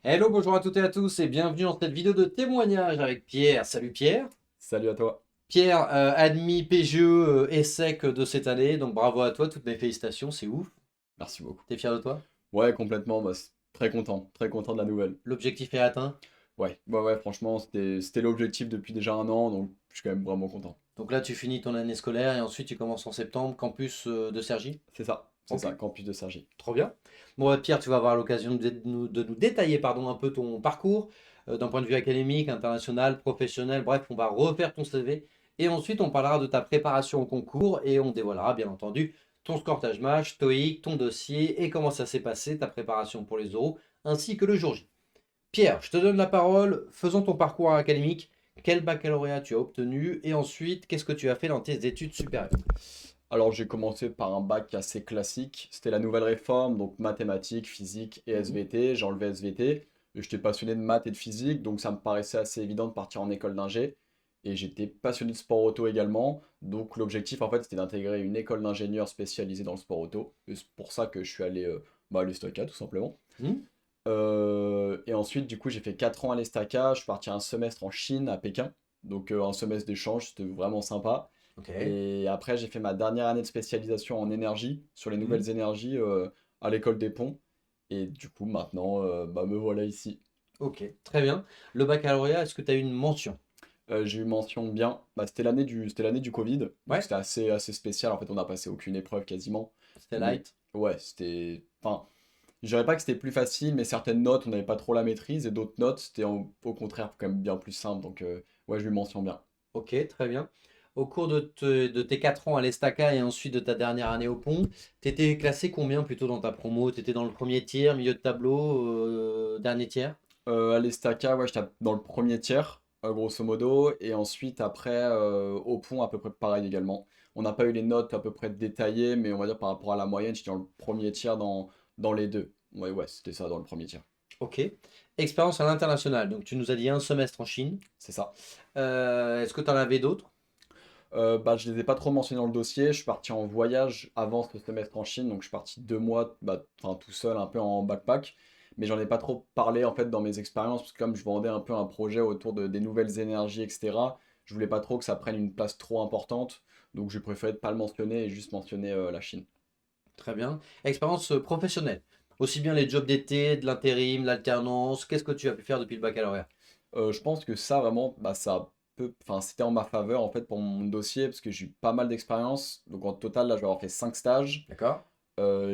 Hello, bonjour à toutes et à tous et bienvenue dans cette vidéo de témoignage avec Pierre. Salut Pierre. Salut à toi. Pierre, admis PGE ESSEC de cette année, donc bravo à toi, toutes mes félicitations, c'est ouf. Merci beaucoup. T'es fier de toi? Ouais, complètement. Très content de la nouvelle. L'objectif est atteint. Ouais, franchement, c'était l'objectif depuis déjà un an, donc je suis quand même vraiment content. Donc là, tu finis ton année scolaire et ensuite tu commences en septembre, campus de Cergy. C'est Ok, ça, campus de Cergy. trop bien. Bon, Pierre, tu vas avoir l'occasion de nous détailler pardon, un peu ton parcours d'un point de vue académique, international, professionnel. Bref, on va refaire ton CV et ensuite on parlera de ta préparation au concours et on dévoilera bien entendu ton scortage match, TOEIC, ton dossier et comment ça s'est passé, ta préparation pour les oraux ainsi que le jour J. Pierre, je te donne la parole. Faisons ton parcours académique. Quel baccalauréat tu as obtenu et ensuite qu'est-ce que tu as fait dans tes études supérieures? Alors, j'ai commencé par un bac assez classique. C'était la nouvelle réforme, donc mathématiques, physique et Mhm. SVT. J'ai enlevé SVT. Et j'étais passionné de maths et de physique, donc ça me paraissait assez évident de partir en école d'ingé. Et j'étais passionné de sport auto également. Donc, l'objectif, en fait, c'était d'intégrer une école d'ingénieur spécialisée dans le sport auto. Et c'est pour ça que je suis allé à l'ESTOCA, tout simplement. Mhm. Et ensuite, du coup, j'ai fait 4 ans à l'ESTACA. Je suis parti un semestre en Chine, à Pékin. Donc, un semestre d'échange, c'était vraiment sympa. Ok. Et après, j'ai fait ma dernière année de spécialisation en énergie, sur les Mhm. nouvelles énergies, à l'école des ponts. Et du coup, maintenant, me voilà ici. Ok, très bien. Le baccalauréat, est-ce que tu as eu une mention? J'ai eu mention bien. C'était l'année du Covid, donc Ouais, c'était assez spécial. En fait, on n'a passé aucune épreuve quasiment. c'était Mais light. ouais, c'était. Enfin, je dirais pas que c'était plus facile, mais certaines notes, on n'avait pas trop la maîtrise, et d'autres notes, au contraire quand même bien plus simple. Donc, ouais, je lui mentionne bien. Ok, très bien. Au cours de tes 4 ans à l'Estaca et ensuite de ta dernière année au pont, t'étais classé combien plutôt dans ta promo? T'étais dans le premier tiers, milieu de tableau, dernier tiers? À l'Estaca, ouais, j'étais dans le premier tiers, grosso modo, et ensuite, après, au pont, à peu près pareil également. On n'a pas eu les notes à peu près détaillées, mais on va dire par rapport à la moyenne, j'étais dans le premier tiers dans les deux. Ouais, c'était ça, dans le premier tiers. Ok. Expérience à l'international. Donc tu nous as dit un semestre en Chine. C'est ça. Est-ce que tu en avais d'autres? Je les ai pas trop mentionnés dans le dossier. Je suis parti en voyage avant ce semestre en Chine, donc je suis parti 2 mois, enfin tout seul, un peu en backpack. Mais j'en ai pas trop parlé en fait dans mes expériences, parce que comme je vendais un peu un projet autour des nouvelles énergies, etc., je voulais pas trop que ça prenne une place trop importante, donc j'ai préféré ne pas le mentionner et juste mentionner la Chine. Très bien. Expérience professionnelle. Aussi bien les jobs d'été, de l'intérim, l'alternance. Qu'est-ce que tu as pu faire depuis le baccalauréat? Je pense que ça vraiment, enfin c'était en ma faveur en fait pour mon dossier, parce que j'ai eu pas mal d'expérience. Donc en total là, je vais avoir fait 5 stages. D'accord?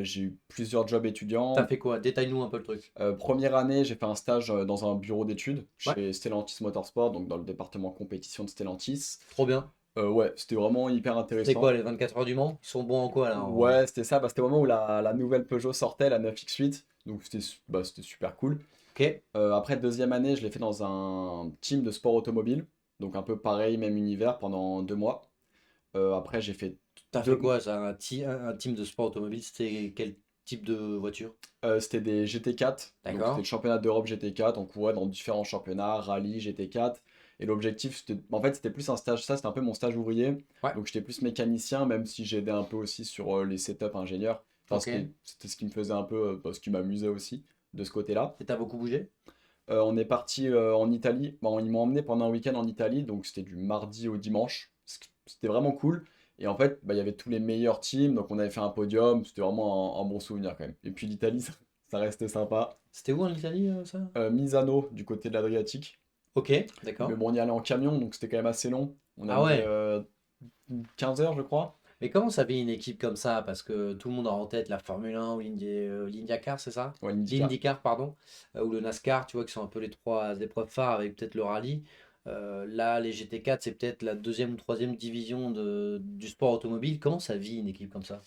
J'ai eu plusieurs jobs T'as étudiants. fait quoi? Détaille-nous un peu le truc. Première année, j'ai fait un stage dans un bureau d'études Ouais, chez Stellantis Motorsport, donc dans le département compétition de Stellantis. trop bien. Ouais, c'était vraiment hyper C'était quoi intéressant. les 24 heures du Mans? Ils sont bons en quoi là Ouais, c'était ça, c'était au moment où la nouvelle Peugeot sortait, la 9X8, donc c'était super cool. Ok. Après, deuxième année, je l'ai fait dans un team de sport automobile, donc un peu pareil, même univers, pendant 2 mois. Après, j'ai fait T'as fait deux, quoi ça? Un team de sport automobile, c'était quel type de voiture? C'était des GT4, donc c'était D'accord. le championnat d'Europe GT4, on courait dans différents championnats, rallye, GT4, et l'objectif, c'était plus un stage, ça c'était un peu mon stage ouvrier, Ouais. donc j'étais plus mécanicien, même si j'aidais un peu aussi sur les setups ingénieurs, enfin Ok. c'était ce qui me faisait un peu, ce qui m'amusait aussi, de ce côté-là. Et t'as beaucoup bougé? On est parti en Italie, bon, ils m'ont emmené pendant un week-end en Italie, donc c'était du mardi au dimanche, c'était vraiment cool, et en fait, il y avait tous les meilleurs teams, donc on avait fait un podium, c'était vraiment un bon souvenir quand même. Et puis l'Italie, ça restait sympa. C'était où en Italie ça? Misano, du côté de l'Adriatique. Ok, Mais d'accord. bon, on y allait en camion, donc c'était quand même assez long. On a Ah mis ouais. 15 heures, je crois. Mais comment ça fait une équipe comme ça? Parce que tout le monde a en tête la Formule 1 ou l'IndyCar, c'est ça? Ouais, l'IndyCar. L'IndyCar, pardon, ou le NASCAR, tu vois, qui sont un peu les trois épreuves phares avec peut-être le rallye. Là, les GT4, c'est peut-être la deuxième ou troisième division du sport automobile. Comment ça vit une équipe comme ça?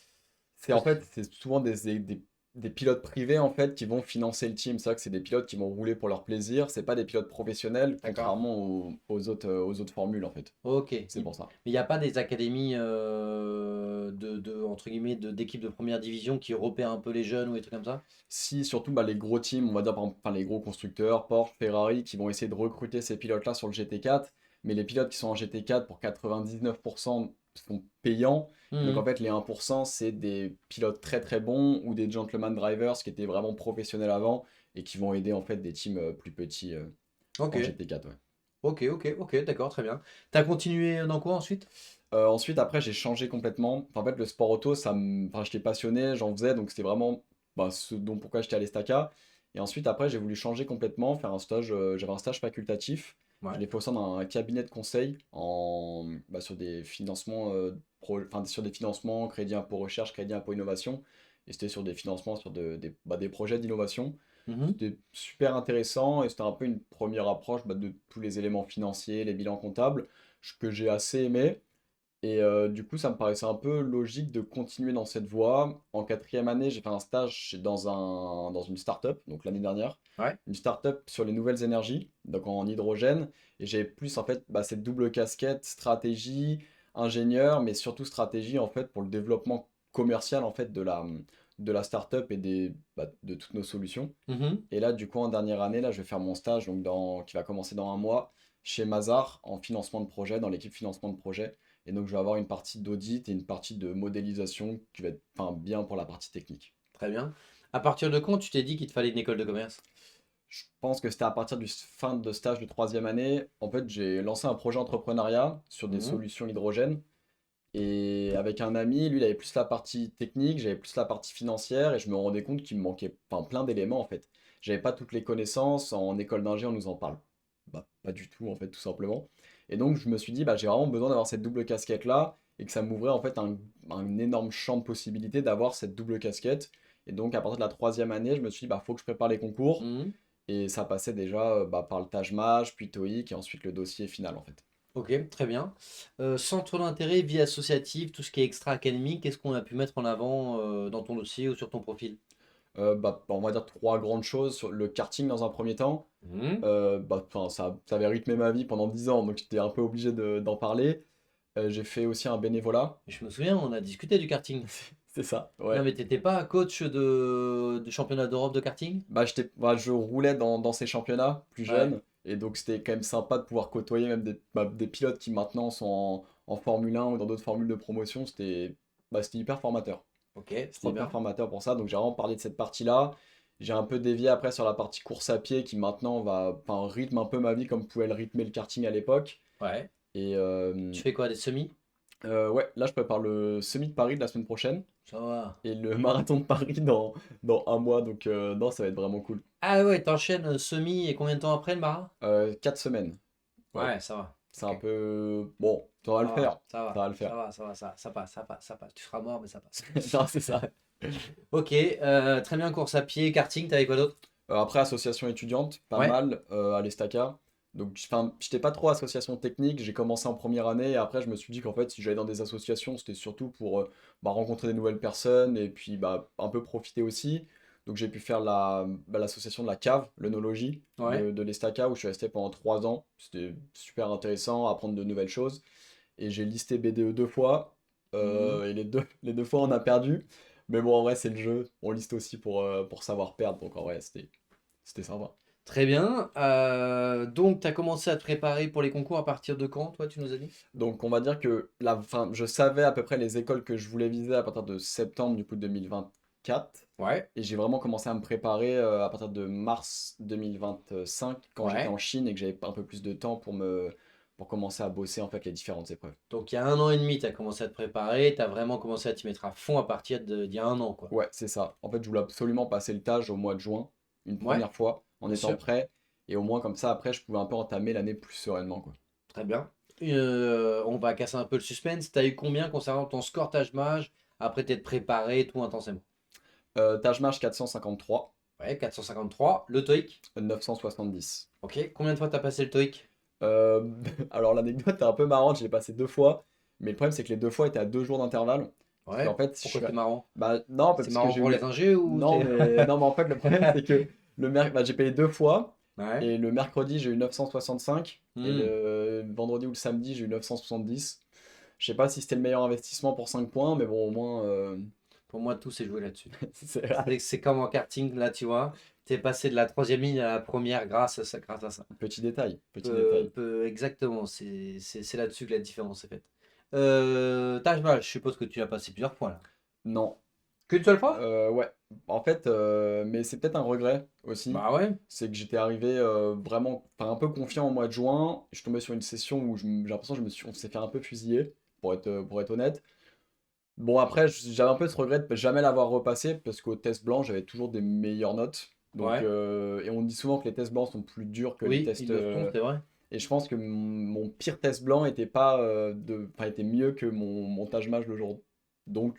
En fait, c'est souvent des pilotes privés en fait qui vont financer le team. C'est vrai que c'est des pilotes qui vont rouler pour leur plaisir. C'est pas des pilotes professionnels, D'accord. contrairement aux autres formules en fait. Ok. C'est pour ça. Mais il n'y a pas des académies entre guillemets, d'équipes de première division qui repèrent un peu les jeunes ou des trucs comme ça? Si surtout les gros teams, on va dire par exemple, enfin, les gros constructeurs, Porsche, Ferrari, qui vont essayer de recruter ces pilotes-là sur le GT4, mais les pilotes qui sont en GT4 pour 99% sont payants. Et donc en Mhm. fait les 1% c'est des pilotes très très bons ou des gentleman drivers qui étaient vraiment professionnels avant et qui vont aider en fait des teams plus petits Ok, en GT4. Ouais. ok, d'accord, très bien. T'as continué dans quoi ensuite? Ensuite, après, j'ai changé complètement. Enfin, en fait, le sport auto, enfin, j'étais passionné, j'en faisais, donc c'était vraiment ce dont pourquoi j'étais à l'ESTACA. Et ensuite, après, j'ai voulu changer complètement, faire un stage. J'avais un stage facultatif. Je Ouais. l'ai fait au sein d'un cabinet de conseil sur des financements, sur des financements, crédit impôt recherche, crédit impôt innovation. Et c'était sur des financements sur des projets d'innovation. Mhm. C'était super intéressant et c'était un peu une première approche de tous les éléments financiers, les bilans comptables, que j'ai assez aimé. Et du coup, ça me paraissait un peu logique de continuer dans cette voie. En quatrième année, j'ai fait un stage dans une start-up, donc l'année dernière. Ouais. Une start-up sur les nouvelles énergies, donc en hydrogène. Et j'ai plus en fait cette double casquette, stratégie, ingénieur, mais surtout stratégie en fait pour le développement commercial en fait de la start-up et de toutes nos solutions. Mhm. Et là, du coup, en dernière année, là, je vais faire mon stage qui va commencer dans un mois chez Mazar en financement de projet, dans l'équipe financement de projet. Et donc, je vais avoir une partie d'audit et une partie de modélisation qui va être enfin, bien pour la partie technique. Très bien. À partir de quand tu t'es dit qu'il te fallait une école de commerce? Je pense que c'était à partir du fin de stage de troisième année. En fait, j'ai lancé un projet entrepreneuriat sur des Mhm. solutions hydrogène. Et avec un ami, lui, il avait plus la partie technique, j'avais plus la partie financière, et je me rendais compte qu'il me manquait enfin, plein d'éléments en fait. J'avais pas toutes les connaissances, en école d'ingé, on nous en parle pas du tout en fait, tout simplement. Et donc je me suis dit, j'ai vraiment besoin d'avoir cette double casquette-là, et que ça m'ouvrait en fait un énorme champ de possibilités d'avoir cette double casquette. Et donc à partir de la troisième année, je me suis dit, faut que je prépare les concours, Mhm. et ça passait déjà par le TAJMAJ, puis TOEIC, et ensuite le dossier final en fait. Ok, très bien. Centre d'intérêt, vie associative, tout ce qui est extra-académique, qu'est-ce qu'on a pu mettre en avant dans ton dossier ou sur ton profil? On va dire trois grandes choses sur le karting dans un premier temps. Mhm. Enfin, ça avait rythmé ma vie pendant 10 ans, donc j'étais un peu obligé d'en parler. J'ai fait aussi un bénévolat. Je me souviens, on a discuté du karting. C'est ça, Non, ouais. mais t'étais pas coach de championnat d'Europe de karting? Je roulais dans ces championnats plus Ouais. jeunes, et donc c'était quand même sympa de pouvoir côtoyer même des pilotes qui maintenant sont en Formule 1 ou dans d'autres formules de promotion. C'était hyper formateur. Ok, C'était trop hyper bien. formateur pour ça, donc j'ai vraiment parlé de cette partie-là. J'ai un peu dévié après sur la partie course à pied qui maintenant enfin, rythme un peu ma vie comme pouvait le rythmer le karting à l'époque. Ouais. Et Tu fais quoi, des semis? ouais, là je prépare le semi de Paris de la semaine prochaine Ça va. et le marathon de Paris dans un mois, donc non, ça va être vraiment cool. Ah ouais, t'enchaînes semis et combien de temps après le marin? 4 semaines, ouais, Ouais, ça va. c'est un Ok. peu... Bon, ça va Ça le va, faire, ça ça va, va le faire. ça passe, ça passe, ça passe. Tu seras mort, mais ça passe. Non, c'est ça. Ok, très bien, course à pied, karting, t'avais quoi d'autre? Après, association étudiante, pas Ouais. mal, à l'Estaca. Donc, enfin, j'étais pas trop association technique, j'ai commencé en première année et après, je me suis dit qu'en fait, si j'allais dans des associations, c'était surtout pour rencontrer des nouvelles personnes et puis un peu profiter aussi. Donc, j'ai pu faire l'association de la cave, l'œnologie Ouais. de l'Estaca où je suis resté pendant 3 ans. C'était super intéressant, apprendre de nouvelles choses. Et j'ai listé BDE 2 fois Mhm. et les deux fois, on a perdu. Mais bon, en vrai, c'est le jeu. On liste aussi pour savoir perdre. Donc, en vrai, c'était sympa. Très bien. Donc, tu as commencé à te préparer pour les concours à partir de quand, toi, tu nous as dit? Donc on va dire que enfin, je savais à peu près les écoles que je voulais viser à partir de septembre du coup 2024. Ouais. Et j'ai vraiment commencé à me préparer à partir de mars 2025 quand j'étais Ouais. en Chine et que j'avais un peu plus de temps pour commencer à bosser en fait les différentes épreuves. Donc, il y a un an et demi, tu as commencé à te préparer. Tu as vraiment commencé à t'y mettre à fond à partir d'il y a un an, quoi. Ouais, c'est ça. En fait, je voulais absolument passer le TAJ au mois de juin, une Ouais, première fois, en bien étant sûr. prêt. Et au moins comme ça, après, je pouvais un peu entamer l'année plus sereinement, quoi. Très bien. On va casser un peu le suspense. Tu as eu combien concernant ton score Taj-Maj après t'être préparé tout intensément? TAJ Maj 453, Ouais, 453. Le TOEIC? 970. Ok. Combien de fois tu as passé le TOEIC? Euh, alors l'anecdote est un peu marrante, je l'ai passé 2 fois, mais le problème c'est que les 2 fois étaient à 2 jours d'intervalle. Parce qu'en Ouais. fait, Pourquoi c'est marrant? non, C'est parce que marrant j'ai eu pour les ingés ou non, c'est. mais en fait le problème c'est que j'ai payé 2 fois, Ouais. et le mercredi j'ai eu 965, et Hmm. le vendredi ou le samedi j'ai eu 970. Je sais pas si c'était le meilleur investissement pour 5 points, mais bon au moins Pour moi, tout s'est joué là-dessus. c'est C'est comme en karting, là, tu vois. T'es passé de la troisième ligne à la première grâce à ça. petit détail, petit détail. Exactement, c'est là-dessus que la différence est faite. Taj Mahal, je suppose que tu as passé plusieurs fois là. Non, Qu'une seule fois? Ouais. En fait, mais c'est peut-être un regret aussi. Bah ouais. C'est que j'étais arrivé vraiment, enfin, un peu confiant au mois de juin. Je suis tombé sur une session où j'ai l'impression que on s'est fait un peu fusiller, pour être honnête. Bon, après, j'avais un peu ce regret de jamais l'avoir repassé parce qu'au test blanc, j'avais toujours des meilleures notes. Donc, Ouais. et on dit souvent que les tests blancs sont plus durs que les Oui, tests. ils le sont, c'est vrai. Et je pense que mon pire test blanc était pas enfin, était mieux que mon montage mage le jour. Donc,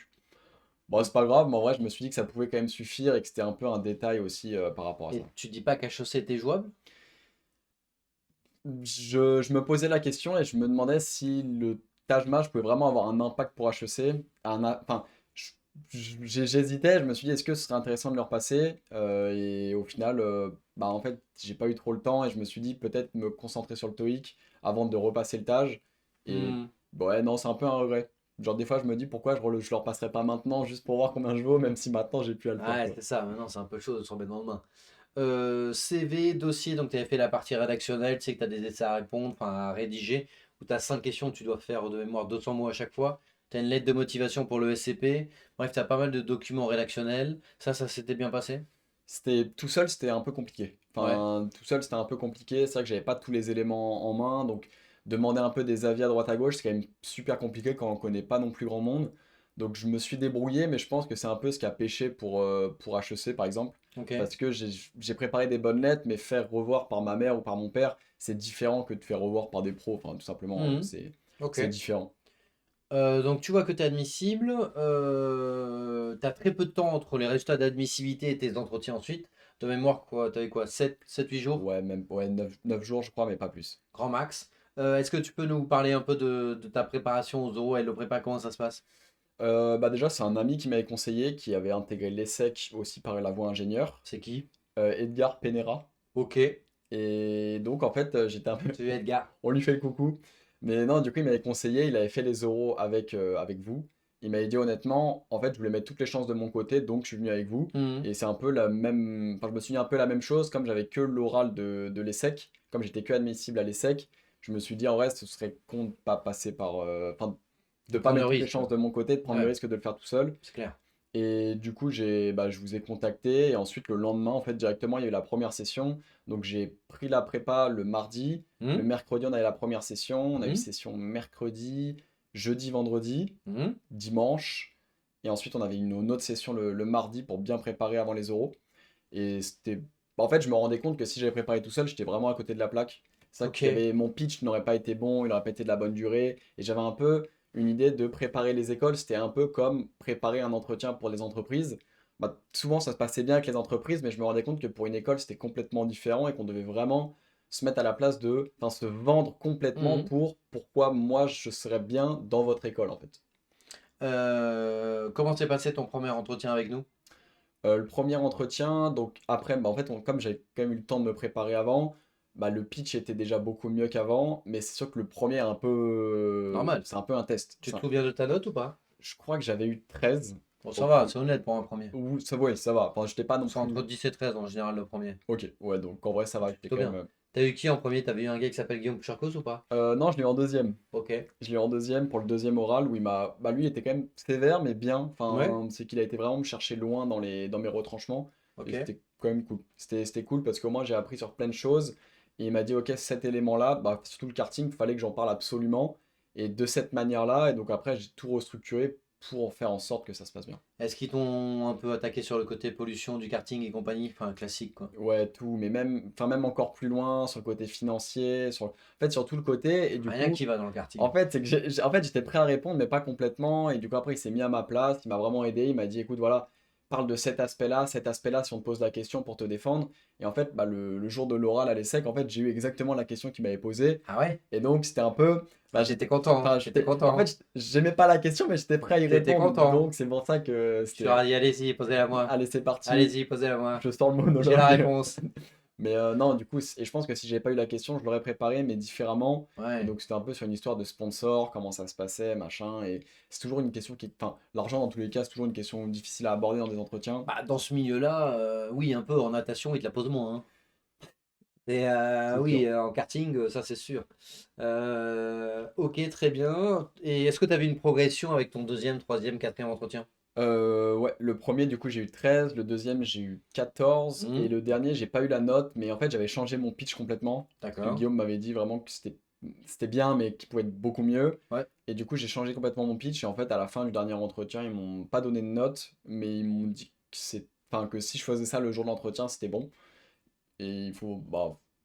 bon, c'est pas grave, mais en vrai, je me suis dit que ça pouvait quand même suffire et que c'était un peu un détail aussi par rapport à ça. Et tu dis pas qu'HEC était jouable? Je me posais la question et je me demandais si le Taj Mahal pouvait vraiment avoir un impact pour HEC. Enfin, je- j'hésitais, je me suis dit est-ce que ce serait intéressant de le repasser. Et au final, bah en fait, j'ai pas eu trop le temps et je me suis dit peut-être me concentrer sur le TOEIC avant de repasser le Taj. Et Hmm. bon, ouais, non, c'est un peu un regret. Genre des fois, je me dis pourquoi je le repasserai pas maintenant juste pour voir combien je vaux, même si maintenant j'ai plus à le faire Ouais, quoi. c'est ça. Maintenant, c'est un peu chaud de se remettre dans le bain. CV, dossier, donc tu avais fait la partie rédactionnelle, tu sais que tu as des essais à répondre, enfin à rédiger, où tu as 5 questions, tu dois faire de mémoire 200 mots à chaque fois. Tu as une lettre de motivation pour le SCP. Bref, tu as pas mal de documents rédactionnels. Ça s'était bien passé? C'était tout seul, c'était un peu compliqué. Ouais. Enfin, tout seul, c'était un peu compliqué. C'est vrai que j'avais pas tous les éléments en main, donc demander un peu des avis à droite à gauche, c'est quand même super compliqué quand on connaît pas non plus grand monde. Donc je me suis débrouillé, mais je pense que c'est un peu ce qui a pêché pour HEC par exemple, Ok. parce que j'ai préparé des bonnes lettres, mais faire revoir par ma mère ou par mon père, c'est différent que de faire revoir par des pros. Enfin, tout simplement, Mhm. Ok. c'est différent. Donc tu vois que tu es admissible. Tu as très peu de temps entre les résultats d'admissibilité et tes entretiens ensuite. De mémoire, quoi, tu avais quoi? 7-8 jours? Ouais, même ouais, 9 jours, je crois, mais pas plus. Grand max. Est-ce que tu peux nous parler un peu de ta préparation aux oraux et le prépa, comment ça se passe? Bah déjà, c'est un ami qui m'avait conseillé, qui avait intégré l'ESSEC aussi par la voie ingénieur, C'est qui? Edgar Penera. Ok, Et donc, en fait, j'étais un peu. c'est Edgar. On lui fait le coucou. Mais non, du coup, il m'avait conseillé, il avait fait les oraux avec vous. Il m'avait dit honnêtement, en fait, je voulais mettre toutes les chances de mon côté, donc je suis venu avec vous. Mhm. Et c'est un peu la même. Enfin, je me suis dit un peu la même chose, comme j'avais que l'oral de l'ESSEC, comme j'étais que admissible à l'ESSEC, je me suis dit en vrai, ce serait con de pas passer par. Enfin, de pas Prendre le mettre toutes les risque. chances de mon côté, de prendre le Ouais, risque de le faire tout seul. c'est clair. Et du coup, je vous ai contacté. Et ensuite, le lendemain, en fait, directement, il y a eu la première session. Donc, j'ai pris la prépa le mardi. Le Mhm. mercredi, on avait la première session. On a eu Mhm. session mercredi, jeudi, vendredi, Mhm. dimanche. Et ensuite, on avait une autre session le mardi pour bien préparer avant les oraux. Et c'était. En fait, je me rendais compte que si j'avais préparé tout seul, j'étais vraiment à côté de la plaque. C'est ça qu'il y Ok. avait. Mon pitch n'aurait pas été bon, il n'aurait pas été de la bonne durée. Et j'avais un peu une idée de préparer les écoles. C'était un peu comme préparer un entretien pour les entreprises. Bah, souvent, ça se passait bien avec les entreprises, mais je me rendais compte que pour une école, c'était complètement différent et qu'on devait vraiment se mettre à la place de. Enfin, se vendre complètement Mhm. pour pourquoi moi je serais bien dans votre école, en fait. Comment s'est passé ton premier entretien avec nous? Le premier entretien, donc après, bah, en fait, comme j'avais quand même eu le temps de me préparer avant, bah, le pitch était déjà beaucoup mieux qu'avant, mais c'est sûr que le premier est un peu, Normal. c'est un peu un test. Tu te souviens de ta note ou pas? Je crois que j'avais eu 13, Bon, ça donc va, c'est honnête pour un premier. ou ça, ouais, ça va. Enfin, j'étais pas non C'est entre plus. 10 et 13 en général le premier. Ok, ouais, donc en vrai, ça va. C'est J'étais plutôt quand bien. même. T'as eu qui en premier? T'avais eu un gars qui s'appelle Guillaume Pucharkos ou pas? Non, je l'ai eu en deuxième. Ok. Je l'ai eu en deuxième pour le deuxième oral où bah, lui il était quand même sévère, mais bien. Ouais. Enfin, c'est qu'il a été vraiment me chercher loin dans mes retranchements. Et Ok. c'était quand même cool. C'était cool parce que moi j'ai appris sur plein de choses. Et il m'a dit, ok, cet élément-là, bah, surtout le karting, il fallait que j'en parle absolument. Et de cette manière-là, et donc après j'ai tout restructuré pour faire en sorte que ça se passe bien. Est-ce qu'ils t'ont un peu attaqué sur le côté pollution du karting et compagnie? Enfin, classique quoi. Ouais, tout, mais même, enfin, même encore plus loin sur le côté financier, en fait, sur tout le côté. Et du Rien coup, qui va dans le karting. en fait, c'est que en fait, j'étais prêt à répondre, mais pas complètement. Et du coup, après, il s'est mis à ma place. Il m'a vraiment aidé. Il m'a dit, écoute, voilà, parle de cet aspect-là, si on te pose la question pour te défendre. Et en fait, bah, le jour de l'oral à l'ESSEC, en fait, j'ai eu exactement la question qu'il m'avait posée. Ah ouais? Et donc, c'était un peu, bah, Ah, t'étais content, hein. enfin, T'étais en content, hein. fait, j'aimais pas la question, mais j'étais prêt à y T'étais répondre. content. Donc, c'est pour ça que Tu leur c'était, as dit, allez-y, posez-la moi. allez, c'est parti. Allez-y, posez-la moi. Je sors le J'ai la monologue. réponse. Mais non, du coup, et je pense que si j'avais pas eu la question, je l'aurais préparé, mais différemment. Et Ouais. donc, c'était un peu sur une histoire de sponsor, comment ça se passait, machin. Et c'est toujours une question qui. Enfin, l'argent, dans tous les cas, c'est toujours une question difficile à aborder dans des entretiens. Bah, dans ce milieu-là, oui, un peu en natation, ils te la posent moins, hein. Et C'est oui, sûr. en karting, ça c'est sûr. Ok, très bien. Et est-ce que tu avais une progression avec ton deuxième, troisième, quatrième entretien? Ouais, le premier, du coup, j'ai eu 13, le deuxième, j'ai eu 14, et Hmm, le dernier, j'ai pas eu la note, mais en fait, j'avais changé mon pitch complètement, parce que d'accord. Guillaume m'avait dit vraiment que c'était bien, mais qu'il pouvait être beaucoup mieux. Ouais. Et du coup, j'ai changé complètement mon pitch, et en fait, à la fin du dernier entretien, ils m'ont pas donné de note, mais ils m'ont dit enfin, que si je faisais ça le jour de l'entretien, c'était bon. Et faut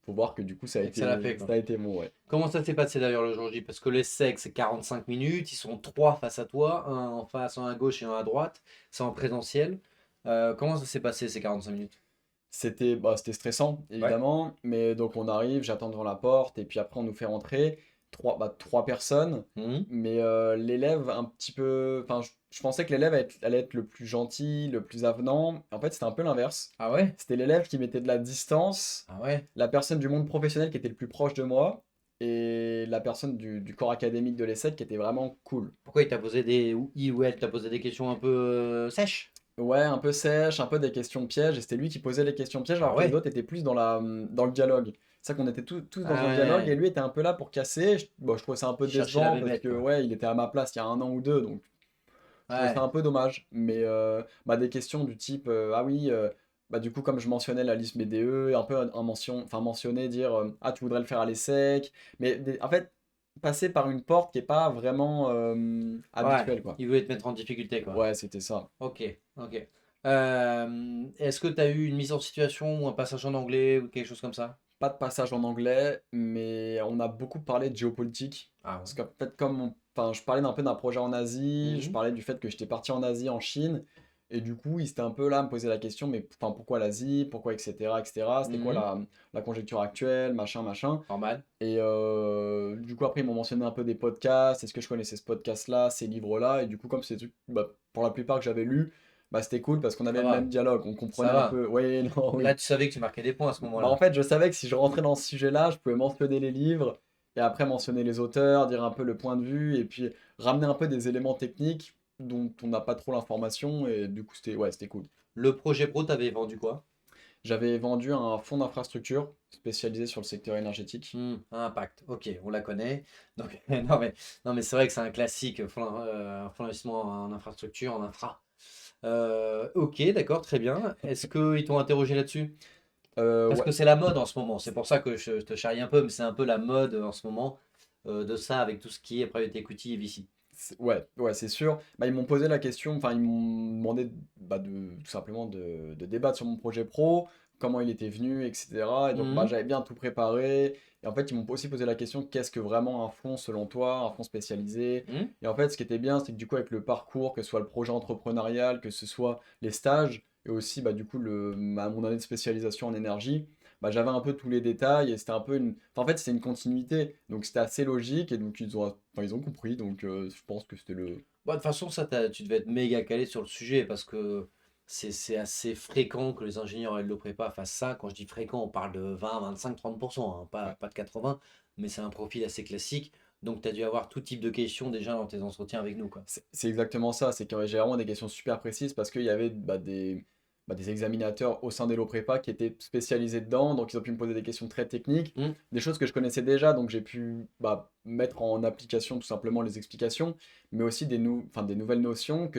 voir que du coup, Et que ça l'a fait, ça quoi. a été bon, ouais. Comment ça s'est passé d'ailleurs le jour J? Parce que l'essai, c'est 45 minutes, ils sont trois face à toi, un en face, un à gauche et un à droite. C'est en présentiel. Comment ça s'est passé ces 45 minutes? C'était stressant, Ouais. évidemment, mais donc on arrive, j'attends devant la porte, et puis après on nous fait rentrer, trois personnes, Mhm. mais l'élève un petit peu... Enfin, je pensais que l'élève allait être le plus gentil, le plus avenant. En fait, c'était un peu l'inverse. Ah ouais? C'était l'élève qui mettait de la distance, Ah ouais? la personne du monde professionnel qui était le plus proche de moi, et la personne du corps académique de l'ESSEC qui était vraiment cool. Pourquoi il t'a posé des... ou il ou elle t'a posé des questions un peu sèches? Ouais, un peu sèche, un peu des questions pièges, et c'était lui qui posait les questions pièges, Ah alors que les ouais? autres étaient plus dans le dialogue. C'est ça qu'on était tous dans Ah un dialogue, et ouais. lui était un peu là pour casser. Bon, je trouvais ça un peu Il cherchait la décevant, parce bébête, que quoi. ouais, il était à ma place il y a un an ou deux, donc je trouvais ça Ouais. un peu dommage. Mais des questions du type, ah oui, du coup, comme je mentionnais la liste BDE, un peu mentionner, dire, ah, tu voudrais le faire à l'ESSEC, mais en fait, passer par une porte qui est pas vraiment Ouais. habituelle, quoi. Il voulait te mettre en difficulté, quoi. Ouais, c'était ça. Ok, ok. Est-ce que tu as eu une mise en situation ou un passage en anglais ou quelque chose comme ça? Pas de passage en anglais, mais on a beaucoup parlé de géopolitique. Ah Parce ouais. qu'en fait, enfin, je parlais un peu d'un projet en Asie, je Mhm. parlais du fait que j'étais parti en Asie, en Chine, et du coup, il s'était un peu là à me poser la question, mais enfin, pourquoi l'Asie, pourquoi, etc., etc. C'était quoi Mhm. la conjecture actuelle, machin, machin. Normal. Et du coup, après, ils m'ont mentionné un peu des podcasts, est-ce que je connaissais ce podcast-là, ces livres-là, et du coup, comme c'est des trucs, pour la plupart que j'avais lus, c'était cool parce qu'on Ça avait le même va. dialogue, on Ça comprenait un va. peu, oui, non, Là, oui. tu savais que tu marquais des points à ce En moment-là. fait, je savais que si je rentrais dans ce sujet-là, je pouvais mentionner les livres et après mentionner les auteurs, dire un peu le point de vue et puis ramener un peu des éléments techniques dont on n'a pas trop l'information et du coup, c'était cool. Le projet pro, t'avais vendu quoi? J'avais vendu un fonds d'infrastructure spécialisé sur le secteur énergétique. Impact. Ok, on la connaît. Donc, non mais c'est vrai que c'est un classique, fonds d'investissement en infrastructure, en infra. Ok, d'accord, très bien. Est-ce qu'ils t'ont interrogé là-dessus? Parce Ouais, que c'est la mode en ce moment. C'est pour ça que je te charrie un peu, mais c'est un peu la mode en ce moment de ça avec tout ce qui est private equity et VC. ouais, c'est sûr. Ils m'ont posé la question, enfin, ils m'ont demandé tout simplement de débattre sur mon projet pro, comment il était venu, etc. Et donc, Mhm. j'avais bien tout préparé. Et en fait, ils m'ont aussi posé la question, qu'est-ce que vraiment un fonds selon toi, un fonds spécialisé? Mhm. Et en fait, ce qui était bien, c'est que du coup, avec le parcours, que ce soit le projet entrepreneurial, que ce soit les stages, et aussi, du coup, mon année de spécialisation en énergie, j'avais un peu tous les détails et c'était un peu en fait, c'était une continuité. Donc, c'était assez logique et donc, ils ont compris. Donc, je pense que c'était le. Bon, de toute façon, ça, tu devais être méga calé sur le sujet parce que c'est assez fréquent que les ingénieurs et le prépa fassent ça. Quand je dis fréquent, on parle de 20, 25, 30%, hein, Ouais. pas de 80, mais c'est un profil assez classique. Donc, tu as dû avoir tout type de questions déjà dans tes entretiens avec nous, quoi. C'est exactement ça. C'est que j'ai vraiment des questions super précises parce qu'il y avait des examinateurs au sein des lots prépa qui étaient spécialisés dedans. Donc, ils ont pu me poser des questions très techniques, Hmm. des choses que je connaissais déjà. Donc, j'ai pu mettre en application tout simplement les explications, mais aussi des nouvelles notions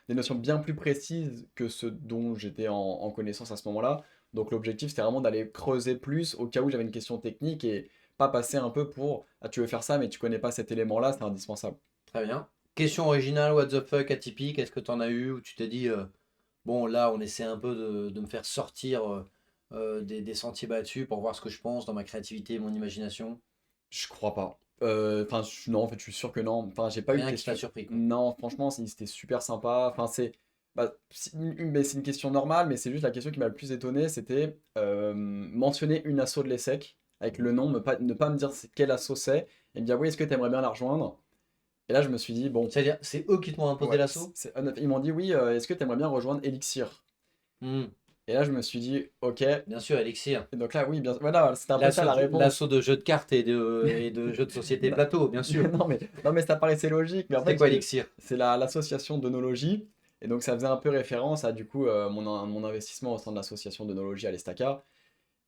des notions bien plus précises que ce dont j'étais en connaissance à ce moment-là. Donc, l'objectif, c'était vraiment d'aller creuser plus au cas où j'avais une question technique et pas passer un peu pour ah, tu veux faire ça, mais tu connais pas cet élément-là, c'est indispensable. Très bien. Question originale, what the fuck, atypique, est-ce que tu en as eu où tu t'es dit, bon, là, on essaie un peu de me faire sortir des sentiers battus pour voir ce que je pense dans ma créativité, mon imagination? Je crois pas. Enfin, non, en fait, je suis sûr que non. Enfin, j'ai pas eu de Rien qui t'a question. surpris, quoi. Non, franchement, c'était super sympa. Enfin, mais c'est une question normale, mais c'est juste la question qui m'a le plus étonné, c'était mentionner une asso de l'ESSEC avec le nom, ne pas me dire quelle asso c'est, et me dire oui, est-ce que tu aimerais bien la rejoindre? Et là, je me suis dit, bon, C'est-à-dire, c'est eux qui t'ont imposé ouais, l'assaut? ils m'ont dit oui, est-ce que tu aimerais bien rejoindre Elixir? Hmm, Et là, je me suis dit, ok. Et bien sûr, Elixir. donc là, oui, bien, voilà, c'était un peu ça la réponse. L'assaut de jeux de cartes et de jeux de société Non, plateau, bien sûr. non, mais ça paraissait logique. Mais en C'était fait, quoi Elixir? c'est l'association d'œnologie. Et donc, ça faisait un peu référence à du coup mon investissement au sein de l'association d'œnologie à l'Estaca.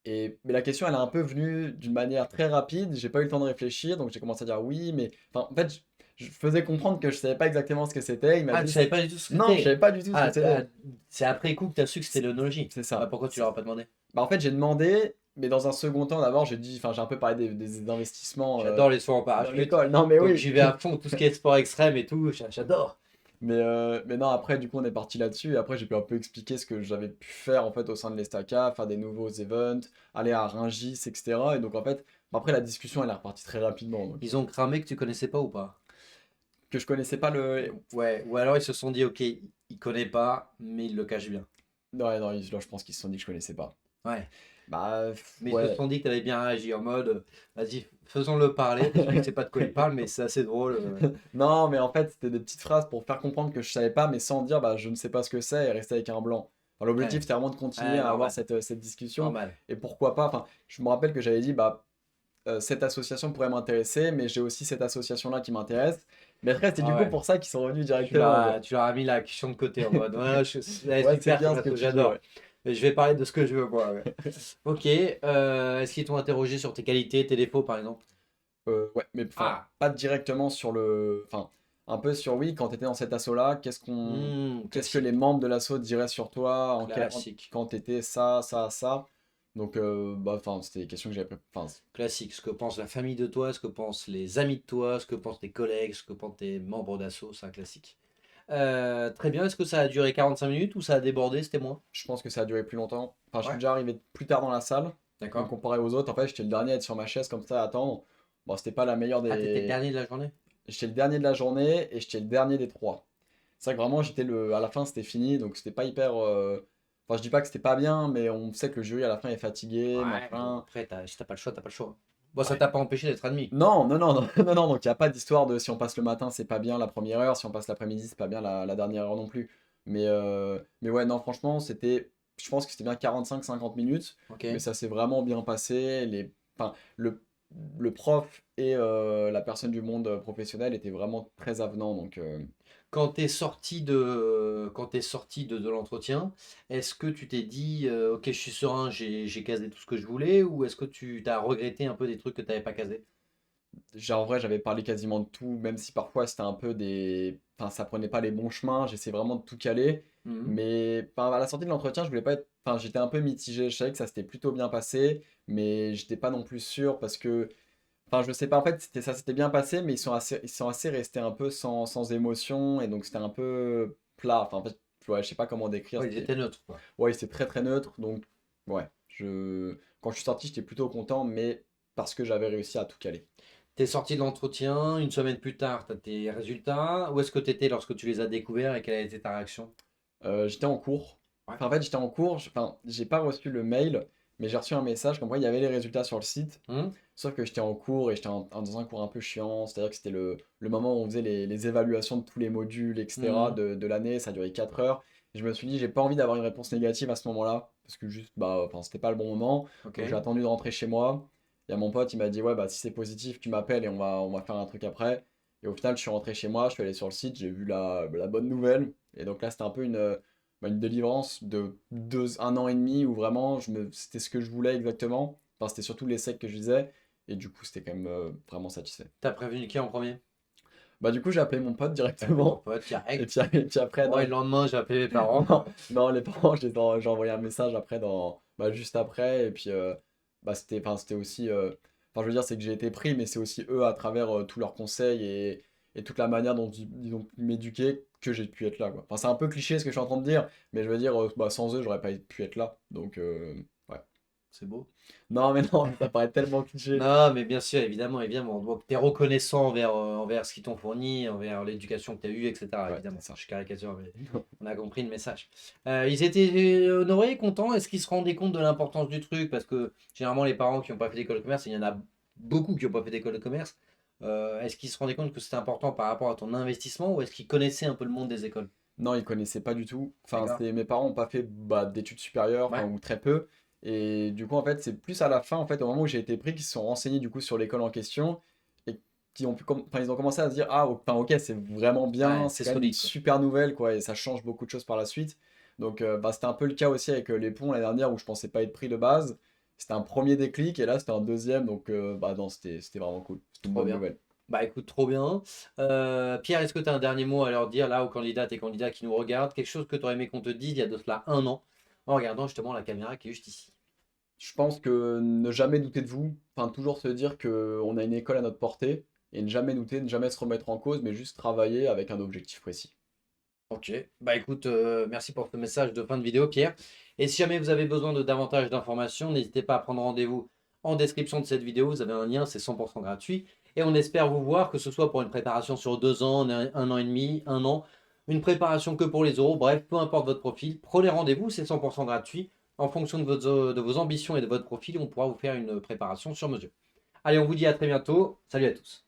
Mais la question, elle est un peu venue d'une manière très rapide. J'ai pas eu le temps de réfléchir. Donc, j'ai commencé à dire oui. Mais enfin, en fait, je faisais comprendre que je savais pas exactement ce que c'était. Il m'a Ah, tu dit, savais pas du tout ce que non, je c'était. savais pas du tout ce que Ah, c'était. c'est après coup que tu as su que c'était l'onologie. C'est Ah, ça. pourquoi tu leur as pas demandé? Bah, en fait, j'ai demandé, mais dans un second temps, d'abord, enfin, j'ai un peu parlé des investissements J'adore les sauts en dans parachute. l'école. Non, mais Donc oui. j'y vais à fond, tout ce qui est sport extrême et tout, j'adore. Mais non, après, du coup, on est parti là-dessus. Et après, j'ai pu un peu expliquer ce que j'avais pu faire en fait au sein de l'Estaca, faire des nouveaux events, aller à Rungis, etc. Et donc, en fait, après, la discussion, elle est repartie très rapidement. Donc, Ils ont cramé que tu connaissais pas ou pas? que je connaissais pas le. Ouais, ou alors ils se sont dit, ok, il connaît pas, mais il le cache bien. Ouais, non, là, je pense qu'ils se sont dit que je connaissais pas. Ouais. Bah, Mais ils se ouais. sont dit que tu avais bien réagi en mode, vas-y, faisons-le parler, parce que je sais pas de quoi il parle, mais c'est assez drôle. Non, mais en fait, c'était des petites phrases pour faire comprendre que je savais pas, mais sans dire, bah, je ne sais pas ce que c'est et rester avec un blanc. Enfin, l'objectif, Ouais, c'était vraiment de continuer ouais, à avoir normal, cette discussion. normal. Et pourquoi pas, enfin, je me rappelle que j'avais dit, bah, cette association pourrait m'intéresser, mais j'ai aussi cette association-là qui m'intéresse. Mais après, c'est du Ah coup ouais. pour ça qu'ils sont revenus directement, quoi. Tu leur as mis la question de côté en mode, ouais, ouais, Ouais, c'est super bien comme ce que asso, tu dis, j'adore. ouais. Mais je vais parler de ce que je veux, moi. Ouais. Ok, est-ce qu'ils t'ont interrogé sur tes qualités, tes défauts, par exemple? Ouais, mais enfin, Ah, pas directement sur le. Enfin, un peu sur oui, quand tu étais dans cet assaut-là, qu'est-ce que les classique, membres de l'assaut diraient sur toi classique, quand tu étais ça, ça, ça. Donc, bah, enfin, c'était des questions que j'avais enfin, classique. Ce que pense la famille de toi, ce que pensent les amis de toi, ce que pensent tes collègues, ce que pensent tes membres d'assaut, c'est un classique. Très bien, est-ce que ça a duré 45 minutes ou ça a débordé, c'était moi? je pense que ça a duré plus longtemps. Enfin, je suis Ouais, déjà arrivé plus tard dans la salle. Donc, d'accord. comparé aux autres, en fait, j'étais le dernier à être sur ma chaise comme ça à attendre. Bon, c'était pas la meilleure Ah, t'étais le des. dernier de la journée? J'étais le dernier de la journée et j'étais le dernier des trois. C'est vrai que vraiment, j'étais le. À la fin, c'était fini, donc c'était pas hyper. Enfin, je dis pas que c'était pas bien, mais on sait que le jury à la fin est fatigué, Ouais, mais bon, machin. après, si t'as pas le choix, t'as pas le choix. Bon, ça Ouais. t'a pas empêché d'être admis. Non, non, non, non, non, non, donc il n'y a pas d'histoire de si on passe le matin, c'est pas bien la première heure, si on passe l'après-midi, c'est pas bien la dernière heure non plus. Mais ouais, non, franchement, je pense que c'était bien 45-50 minutes, Ok. mais ça s'est vraiment bien passé. Enfin, le prof et la personne du monde professionnel étaient vraiment très avenants, donc Quand t'es sorti de l'entretien, est-ce que tu t'es dit, ok, je suis serein, j'ai casé tout ce que je voulais, ou est-ce que tu t'as regretté un peu des trucs que t'avais pas casé? en vrai, j'avais parlé quasiment de tout, même si parfois c'était un peu des. Enfin, ça prenait pas les bons chemins, j'essayais vraiment de tout caler. Mhm. Mais enfin, à la sortie de l'entretien, je voulais pas être. Enfin, j'étais un peu mitigé. Je savais que ça s'était plutôt bien passé, mais j'étais pas non plus sûr parce que. Enfin, je sais pas, en fait, ça s'était bien passé, mais ils sont assez restés un peu sans émotion, et donc c'était un peu plat. Enfin, en fait, ouais, je sais pas comment décrire. Ouais, ils étaient neutres, quoi. Ouais, c'était très très neutre, donc ouais. Quand je suis sorti, j'étais plutôt content, mais parce que j'avais réussi à tout caler. T'es sorti de l'entretien, une semaine plus tard, t'as tes résultats. Où est-ce que t'étais lorsque tu les as découverts et quelle a été ta réaction? J'étais en cours. Ouais. Enfin, en fait, j'étais en cours. Enfin, j'ai pas reçu le mail, mais j'ai reçu un message comme quoi il y avait les résultats sur le site. Mhm. Sauf que j'étais en cours et j'étais dans un cours un peu chiant. C'est-à-dire que c'était le moment où on faisait les évaluations de tous les modules, etc. Mhm. de l'année. Ça a duré 4 heures. Et je me suis dit, j'ai pas envie d'avoir une réponse négative à ce moment-là. Parce que juste, bah, enfin, c'était pas le bon moment. Ok. Donc j'ai attendu de rentrer chez moi. Il y a mon pote, il m'a dit, ouais, bah, si c'est positif, tu m'appelles et on va faire un truc après. Et au final, je suis rentré chez moi, je suis allé sur le site, j'ai vu la bonne nouvelle. Et donc là, c'était un peu une délivrance de 1 an et demi où vraiment, c'était ce que je voulais exactement. Enfin, c'était surtout l'essai que je visais. Et du coup, c'était quand même vraiment satisfait. T'as prévenu qui en premier? Bah, du coup, j'ai appelé mon pote T'as appelé ton directement. pote, Et direct. puis, et puis après, Moi, et non, le lendemain, j'ai appelé mes parents, non, quoi. non, les parents, j'ai envoyé un message après, bah, juste après. Et puis, bah, enfin, c'était aussi. Enfin, je veux dire, c'est que j'ai été pris, mais c'est aussi eux, à travers tous leurs conseils et toute la manière dont ils ont pu m'éduquer, que j'ai pu être là, quoi. Enfin, c'est un peu cliché ce que je suis en train de dire, mais je veux dire, bah, sans eux, j'aurais pas pu être là. Donc, ouais. C'est beau. Non, mais non, ça paraît tellement cliché. Non, mais bien sûr, évidemment, évidemment. Donc, tu es reconnaissant envers ce qu'ils t'ont fourni, envers l'éducation que tu as eue, etc. Ouais, c'est Évidemment, ça. je caricature, mais on a compris le message. Ils étaient honorés, contents. Est-ce qu'ils se rendaient compte de l'importance du truc? Parce que généralement, les parents qui n'ont pas fait d'école de commerce, il y en a beaucoup qui n'ont pas fait d'école de commerce. Est-ce qu'ils se rendaient compte que c'était important par rapport à ton investissement ou est-ce qu'ils connaissaient un peu le monde des écoles? Non, ils connaissaient pas du tout. Enfin, D'accord. mes parents n'ont pas fait bah, d'études supérieures, enfin, Ouais. ou très peu. Et du coup, en fait, c'est plus à la fin, en fait, au moment où j'ai été pris, qu'ils se sont renseignés du coup sur l'école en question et enfin, ils ont commencé à se dire, ah, enfin, ok, c'est vraiment bien, Ouais, c'est c'est quand même une solide, quoi. super nouvelle, quoi, et ça change beaucoup de choses par la suite. Donc, bah, c'était un peu le cas aussi avec les ponts l'année dernière où je pensais pas être pris de base. C'était un premier déclic et là, c'était un deuxième, donc, bah, non, c'était vraiment cool. C'était une Trop bonne bien. nouvelle. Bah écoute, trop bien. Pierre, est-ce que tu as un dernier mot à leur dire là aux candidates et candidats qui nous regardent? Quelque chose que tu aurais aimé qu'on te dise il y a de cela un an, en regardant justement la caméra qui est juste ici. Je pense que ne jamais douter de vous, enfin toujours se dire qu'on a une école à notre portée, et ne jamais douter, ne jamais se remettre en cause, mais juste travailler avec un objectif précis. Ok, bah écoute, merci pour ce message de fin de vidéo, Pierre. Et si jamais vous avez besoin de davantage d'informations, n'hésitez pas à prendre rendez-vous en description de cette vidéo. Vous avez un lien, c'est 100% gratuit. Et on espère vous voir, que ce soit pour une préparation sur 2 ans, un an et demi, un an, une préparation que pour les euros, bref, peu importe votre profil, prenez rendez-vous, c'est 100% gratuit. En fonction de vos ambitions et de votre profil, on pourra vous faire une préparation sur mesure. Allez, on vous dit à très bientôt. Salut à tous.